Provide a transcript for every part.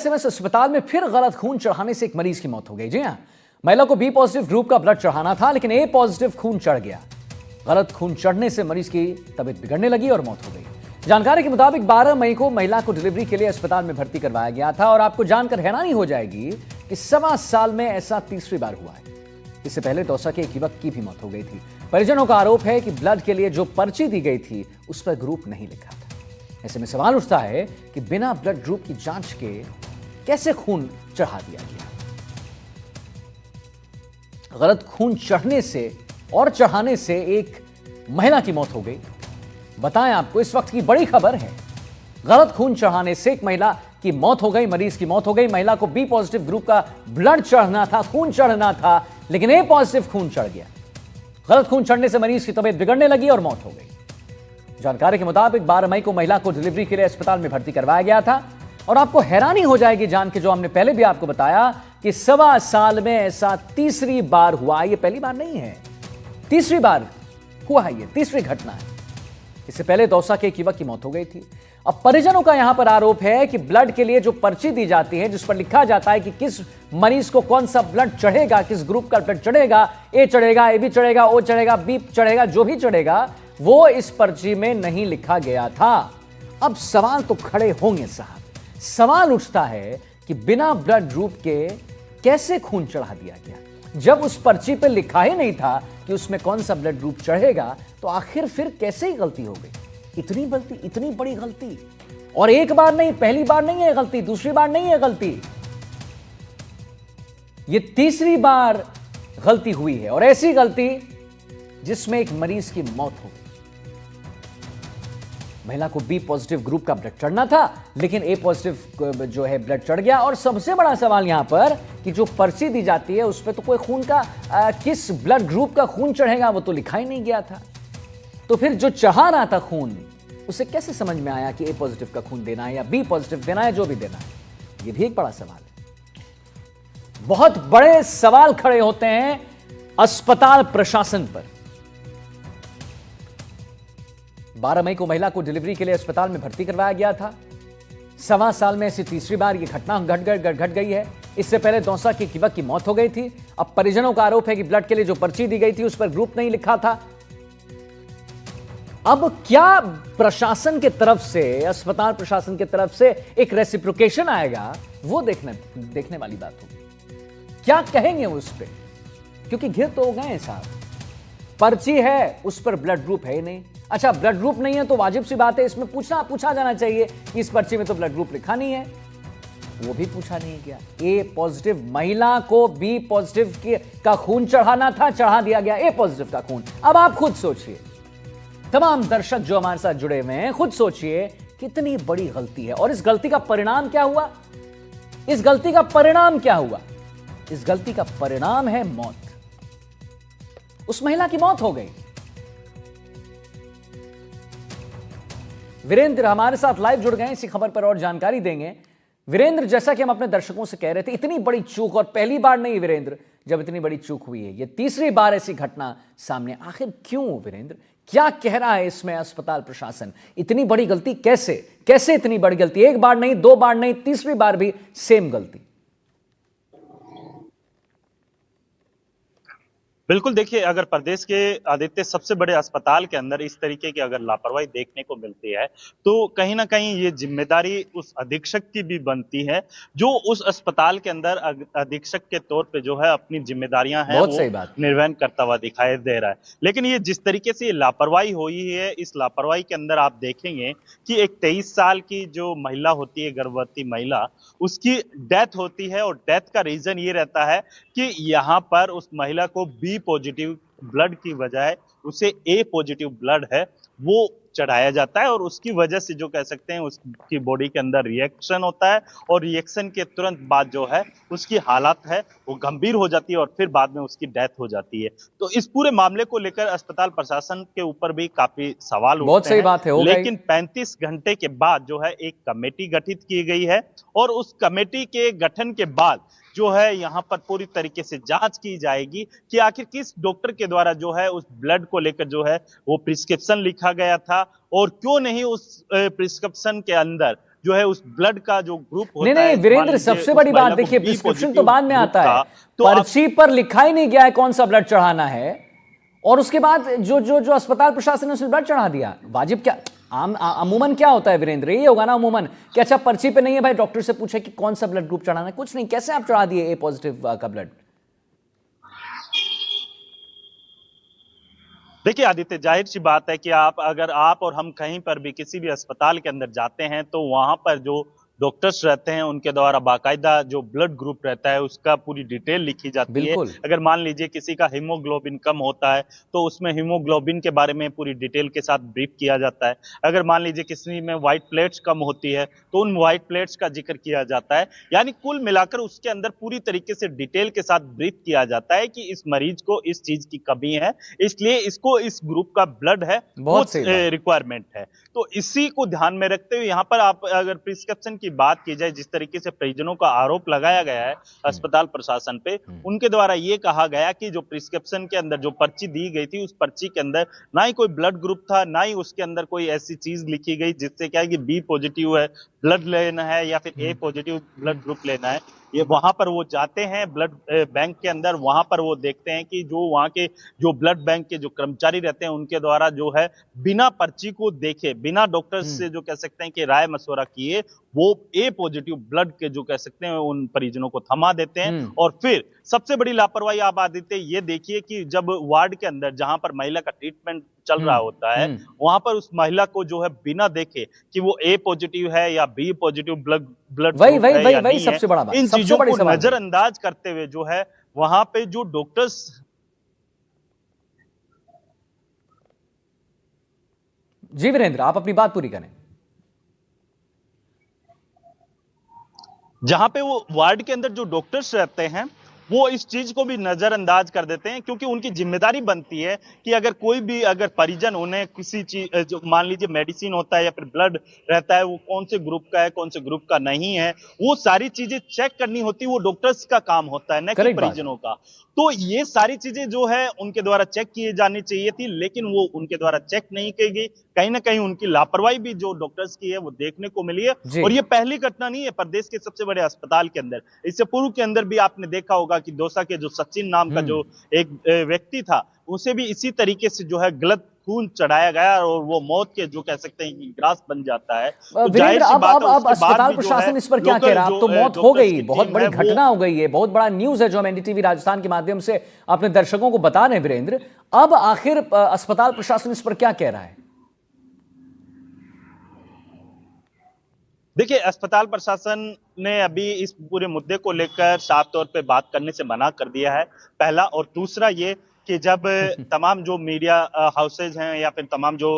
SMS अस्पताल में फिर गलत खून चढ़ाने से एक मरीज की मौत हो गई। जी हां, महिला को बी पॉजिटिव ग्रुप का ब्लड चढ़ाना था, लेकिन ए पॉजिटिव खून चढ़ गया। गलत खून चढ़ने से मरीज की तबीयत बिगड़ने लगी और मौत हो गई। जानकारी के मुताबिक 12 मई को महिला को डिलीवरी के लिए अस्पताल में भर्ती करवाया गया था और आपको जानकर हैरानी हो जाएगी कि 1.25 साल में ऐसा तीसरी बार हुआ है। इससे पहले दौसा के एक युवक की भी मौत हो गई थी। परिजनों का आरोप है कि ब्लड के लिए जो पर्ची दी गई थी उस पर ग्रुप नहीं लिखा था। ऐसे में सवाल उठता है कि बिना ब्लड ग्रुप की जांच के कैसे खून चढ़ा दिया गया। गलत खून चढ़ने से और चढ़ाने से एक महिला की मौत हो गई। बताएं आपको इस वक्त की बड़ी खबर है, गलत खून चढ़ाने से एक महिला की मौत हो गई, मरीज की मौत हो गई। महिला को बी पॉजिटिव ग्रुप का ब्लड चढ़ना था, खून चढ़ना था, लेकिन ए पॉजिटिव खून चढ़ गया। गलत खून चढ़ने से मरीज की तबीयत बिगड़ने लगी और मौत हो गई। जानकारी के मुताबिक 12 मई को महिला को डिलीवरी के लिए अस्पताल में भर्ती करवाया गया था और आपको हैरानी हो जाएगी जान के, जो हमने पहले भी आपको बताया कि 1.25 साल में ऐसा तीसरी बार हुआ। यह पहली बार नहीं है, तीसरी बार हुआ है, यह तीसरी घटना है। इससे पहले दौसा के एक युवक की मौत हो गई थी। अब परिजनों का यहां पर आरोप है कि ब्लड के लिए जो पर्ची दी जाती है, जिस पर लिखा जाता है कि किस मरीज को कौन सा ब्लड चढ़ेगा, किस ग्रुप का ब्लड चढ़ेगा, ए चढ़ेगा, ए बी चढ़ेगा, ओ चढ़ेगा, बी चढ़ेगा, जो भी चढ़ेगा वो इस पर्ची में नहीं लिखा गया था। अब सवाल तो खड़े होंगे साहब, सवाल उठता है कि बिना ब्लड ग्रुप के कैसे खून चढ़ा दिया गया। जब उस पर्ची पे लिखा ही नहीं था कि उसमें कौन सा ब्लड ग्रुप चढ़ेगा, तो आखिर फिर कैसे ही गलती हो गई। इतनी गलती, इतनी बड़ी गलती, और एक बार नहीं, पहली बार नहीं है गलती, दूसरी बार नहीं है गलती, ये तीसरी बार गलती हुई है। और ऐसी गलती जिसमें एक मरीज की मौत हो गई। महिला को बी पॉजिटिव ग्रुप का ब्लड चढ़ना था, लेकिन ए पॉजिटिव जो है ब्लड चढ़ गया। और सबसे बड़ा सवाल यहां पर कि जो पर्ची दी जाती है उस पर तो कोई खून का किस ब्लड ग्रुप का खून चढ़ेगा वो तो लिखा ही नहीं गया था। तो फिर जो चढ़ा रहा था खून, उसे कैसे समझ में आया कि ए पॉजिटिव का खून देना है या बी पॉजिटिव देना है, जो भी देना है। यह भी एक बड़ा सवाल है। बहुत बड़े सवाल खड़े होते हैं अस्पताल प्रशासन पर। 12 मई को महिला को डिलीवरी के लिए अस्पताल में भर्ती करवाया गया था। 1.25 साल में ऐसी तीसरी बार यह घटना घट गई है। इससे पहले दौसा के युवक की मौत हो गई थी। अब परिजनों का आरोप है कि ब्लड के लिए जो पर्ची दी गई थी उस पर ग्रुप नहीं लिखा था। अब क्या प्रशासन के तरफ से, अस्पताल प्रशासन के तरफ से एक रेसिप्रोकेशन आएगा, वो देखने वाली बात होगी। क्या कहेंगे उस पर, क्योंकि घिर तो हो गए साहब। पर्ची है, उस पर ब्लड ग्रुप है ही नहीं। अच्छा, ब्लड ग्रुप नहीं है तो वाजिब सी बात है, इसमें पूछा जाना चाहिए कि इस पर्ची में तो ब्लड ग्रुप लिखा नहीं है, वो भी पूछा नहीं गया। ए पॉजिटिव महिला को बी पॉजिटिव का खून चढ़ाना था, चढ़ा दिया गया ए पॉजिटिव का खून। अब आप खुद सोचिए, तमाम दर्शक जो हमारे साथ जुड़े हुए हैं, खुद सोचिए कितनी बड़ी गलती है। और इस गलती का परिणाम क्या हुआ? इस गलती का परिणाम क्या हुआ? इस गलती का परिणाम है मौत। उस महिला की मौत हो गई। वीरेंद्र हमारे साथ लाइव जुड़ गए, इसी खबर पर और जानकारी देंगे। वीरेंद्र, जैसा कि हम अपने दर्शकों से कह रहे थे, इतनी बड़ी चूक, और पहली बार नहीं वीरेंद्र जब इतनी बड़ी चूक हुई है, यह तीसरी बार ऐसी घटना सामने। आखिर क्यों वीरेंद्र, क्या कह रहा है इसमें अस्पताल प्रशासन? इतनी बड़ी गलती कैसे इतनी बड़ी गलती? एक बार नहीं, 2 बार नहीं, तीसरी बार भी सेम गलती। बिल्कुल, देखिए, अगर प्रदेश के आदित्य सबसे बड़े अस्पताल के अंदर इस तरीके की अगर लापरवाही देखने को मिलती है, तो कहीं न कहीं ये जिम्मेदारी उस अधीक्षक की भी बनती है, जो उस अस्पताल के अंदर अधीक्षक के तौर पे जो है अपनी जिम्मेदारियां हैं बहुत वो सही बात। निर्वहन करता हुआ दिखाई दे रहा है। लेकिन ये जिस तरीके से ये लापरवाही हुई है, इस लापरवाही के अंदर आप देखेंगे कि एक 23 साल की जो महिला होती है, गर्भवती महिला, उसकी डेथ होती है और डेथ का रीजन ये रहता है कि यहाँ पर उस महिला को बी पॉजिटिव ब्लड की बजाय उसे ए पॉजिटिव ब्लड है वो चढ़ाया जाता है, और उसकी वजह से जो कह सकते हैं उसकी बॉडी के अंदर रिएक्शन होता है, और रिएक्शन के तुरंत बाद जो है उसकी हालत है वो गंभीर हो जाती है और फिर बाद में उसकी डेथ हो जाती है। तो इस पूरे मामले को लेकर अस्पताल प्रशासन के ऊपर भी काफी सवाल बहुत उठते सही हैं। बात है, होगा ही। लेकिन 35 घंटे के बाद जो है एक कमेटी गठित की गई है, और उस कमेटी के गठन के बाद जो है यहाँ पर पूरी तरीके से जांच की जाएगी कि आखिर किस डॉक्टर के द्वारा जो है उस ब्लड को लेकर जो है वो प्रिस्क्रिप्शन लिखा गया था, और क्यों नहीं उस प्रिस्क्रिप्शन के अंदर जो है उस ब्लड का जो ग्रुप नहीं होता नहीं है, मान वीरेंद्र, लीजिए सबसे उस बड़ी महिला बात को देखिए, बी प्रिस्क्रिप्शन तो पॉजिटिव बाद में ग्रुप आता था, है, तो आप पर्ची पर लिखा ही नहीं गया है कौन सा ब्लड चढ़ाना है, और उसके बाद जो जो जो अस्पताल प्रशासन ने उसमें ब्लड चढ़ा दिया। वाजिब क्या, अमूमन क्या होता है वीरेंद्र, ये होगा ना अमूमन कि अच्छा पर्ची पे नहीं है भाई, डॉक्टर से पूछे कि कौन सा ब्लड ग्रुप चढ़ाना है, कुछ नहीं, कैसे आप चढ़ा दिए ए पॉजिटिव का ब्लड? देखिए आदित्य, जाहिर सी बात है कि अगर आप और हम कहीं पर भी किसी भी अस्पताल के अंदर जाते हैं तो वहां पर जो डॉक्टर्स रहते हैं उनके द्वारा बाकायदा जो ब्लड ग्रुप रहता है उसका पूरी डिटेल लिखी जाती है। बिल्कुल। अगर मान लीजिए किसी का हीमोग्लोबिन कम होता है तो उसमें हीमोग्लोबिन के बारे में पूरी डिटेल के साथ ब्रीफ किया जाता है। अगर मान लीजिए किसी में व्हाइट प्लेट्स कम होती है तो उन व्हाइट प्लेट्स का जिक्र किया जाता है। यानी कुल मिलाकर उसके अंदर पूरी तरीके से डिटेल के साथ ब्रीफ किया जाता है कि इस मरीज को इस चीज की कमी है, इसलिए इसको इस ग्रुप का ब्लड है वो बहुत सही बात। रिक्वायरमेंट है। तो इसी को ध्यान में रखते हुए यहाँ पर आप अगर प्रिस्क्रिप्शन की बात की जाए, जिस तरीके से परिजनों का आरोप लगाया गया है अस्पताल प्रशासन पे, उनके द्वारा ये कहा गया कि जो प्रिस्क्रिप्शन के अंदर जो पर्ची दी गई थी उस पर्ची के अंदर ना ही कोई ब्लड ग्रुप था, ना ही उसके अंदर कोई ऐसी चीज लिखी गई जिससे क्या है कि बी पॉजिटिव है ब्लड लेना है या फिर ए पॉजिटिव ब्लड ग्रुप लेना है। ये वहां पर वो जाते हैं ब्लड बैंक के अंदर, वहां पर वो देखते हैं कि जो वहां के जो ब्लड बैंक के जो कर्मचारी रहते हैं उनके द्वारा जो है बिना पर्ची को देखे, बिना डॉक्टर से जो कह सकते हैं कि राय मशवरा किए, वो ए पॉजिटिव ब्लड के जो कह सकते हैं उन परिजनों को थमा देते हैं। और फिर सबसे बड़ी लापरवाही आप आदित्य ये देखिए कि जब वार्ड के अंदर जहां पर महिला का ट्रीटमेंट चल रहा होता है, वहां पर उस महिला को जो है बिना देखे कि वो ए पॉजिटिव है या बी पॉजिटिव ब्लड ब्लड वही ग्रुप वही है वही या वही नहीं है, सबसे बड़ा बात, इन सबसे चीजों बड़ी को सवाल है। नजरअंदाज करते हुए जो है वहां पे जो डॉक्टर्स, जी वीरेंद्र, आप अपनी बात पूरी करें। जहां पे वो वार्ड के अंदर जो डॉक्टर्स रहते हैं वो इस चीज को भी नजरअंदाज कर देते हैं, क्योंकि उनकी जिम्मेदारी बनती है कि अगर कोई भी अगर परिजन उन्हें किसी चीज जो मान लीजिए मेडिसिन होता है या फिर ब्लड रहता है वो कौन से ग्रुप का है कौन से ग्रुप का नहीं है, वो सारी चीजें चेक करनी होती है, वो डॉक्टर्स का काम होता है न कि करेक्ट बात है। परिजनों का। तो ये सारी चीजें जो है उनके द्वारा चेक किए जानी चाहिए थी, लेकिन वो उनके द्वारा चेक नहीं की गई। कहीं ना कहीं उनकी लापरवाही भी जो डॉक्टर्स की है वो देखने को मिली है। जी। और ये पहली घटना नहीं है प्रदेश के सबसे बड़े अस्पताल के अंदर, इससे पूर्व के अंदर भी आपने देखा होगा कि दौसा के जो सचिन नाम का जो एक व्यक्ति था उसे भी इसी तरीके से जो है गलत खून चढ़ाया गया और वो मौत के जो कह सकते हैं कि ग्रास बन जाता है। तो वीरेंद्र, जाहिर सी अब बात अब है अब उसके बाद अस्पताल भी जो है प्रशासन इस पर क्या कह लोकल रहा है? जो अब तो मौत हो डॉक्टर्स गई, की बहुत टीम बड़ी है वो, घटना हो गई है, बहुत बड़ा न्यूज है जो हम एनडीटीवी राजस्थान के माध्यम से अपने दर्शकों को बता रहे हैं वीरेंद्र। अब आखिर अस्पताल प्रशासन इस पर क्या कह रहा है? देखिए अस्पताल प्रशासन ने अभी इस पूरे मुद्दे को लेकर साफ तौर पे बात करने से मना कर दिया है, पहला। और दूसरा ये कि जब तमाम जो मीडिया हाउसेज हैं या फिर तमाम जो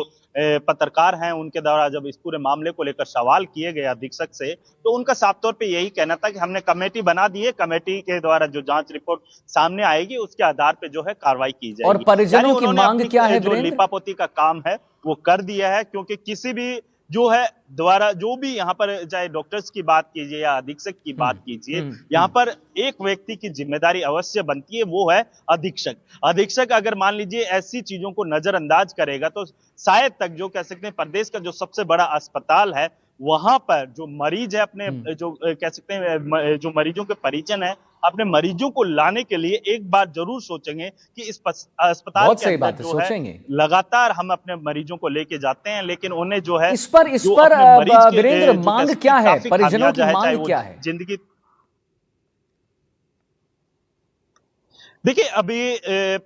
पत्रकार हैं उनके द्वारा जब इस पूरे मामले को लेकर सवाल किए गए अधीक्षक से, तो उनका साफ तौर पे यही कहना था कि हमने कमेटी बना दी है, कमेटी के द्वारा जो जांच रिपोर्ट सामने आएगी उसके आधार पे जो है कार्रवाई की और जाएगी। यानी परिजनों की उन्होंने मांग अपनी क्या है जो वीरेंद्र? लिपापोती का काम है वो कर दिया है, क्योंकि किसी भी जो है द्वारा जो भी यहाँ पर चाहे डॉक्टर्स की बात कीजिए या अधीक्षक की बात कीजिए, यहाँ पर एक व्यक्ति की जिम्मेदारी अवश्य बनती है, वो है अधीक्षक। अधीक्षक अगर मान लीजिए ऐसी चीजों को नजरअंदाज करेगा तो शायद तक जो कह सकते हैं प्रदेश का जो सबसे बड़ा अस्पताल है वहां पर जो मरीज है अपने जो कह सकते हैं जो मरीजों के परिजन है अपने मरीजों को लाने के लिए एक बार जरूर सोचेंगे कि इस अस्पताल बहुत के सही अंदर बात है, जो है सोचेंगे। लगातार हम अपने मरीजों को लेके जाते हैं, लेकिन उन्हें जो है इस पर जो अपने मरीज के वीरेंद्र, जो मांग कैसे क्या है? काफी परिजनों की खामियाजा है, चाहे मांग वो क्या है? जिंदगी। देखिए अभी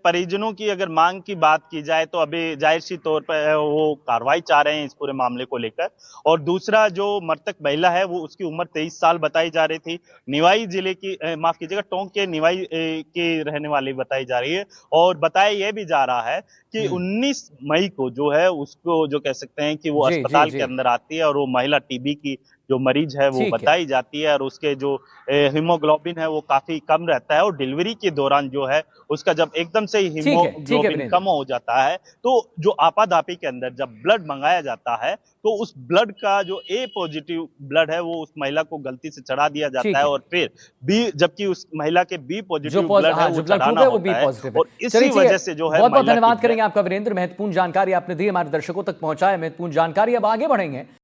परिजनों की अगर मांग की बात की जाए तो अभी जाहिर सी तौर पर वो कार्रवाई चाह रहे हैं इस पूरे मामले को लेकर। और दूसरा जो मृतक महिला है वो उसकी उम्र 23 साल बताई जा रही थी, निवाई जिले की माफ कीजिएगा टोंक के निवाई की रहने वाली बताई जा रही है। और बताया यह भी जा रहा है कि 19 मई को जो है उसको जो कह सकते हैं कि वो जी जी अस्पताल के जी। अंदर आती है और वो महिला टीबी की जो मरीज है वो ठीक है। बताई जाती है और उसके जो हीमोग्लोबिन है वो काफी कम रहता है और डिलीवरी के दौरान जो है उसका जब एकदम से ही ठीक है हीमोग्लोबिन वीरेंद्र। कम हो जाता है तो जो आपाधापी के अंदर जब ब्लड मंगाया जाता है तो उस ब्लड का जो ए पॉजिटिव ब्लड है वो उस महिला को गलती से चढ़ा दिया जाता ठीक है है। और फिर बी जबकि उस महिला के बी पॉजिटिव ब्लड है हाँ, वो जो ब्लड ग्रुप चढ़ाना है वो बी होता है पॉजिटिव है। और चलिए इसी ठीक है, वजह से जो है बहुत बहुत महिला की धन्यवाद डेथ। करेंगे आपका वीरेंद्र, महत्वपूर्ण जानकारी आपने दी, हमारे दर्शकों तक पहुंचाए महत्वपूर्ण जानकारी। अब आगे बढ़ेंगे।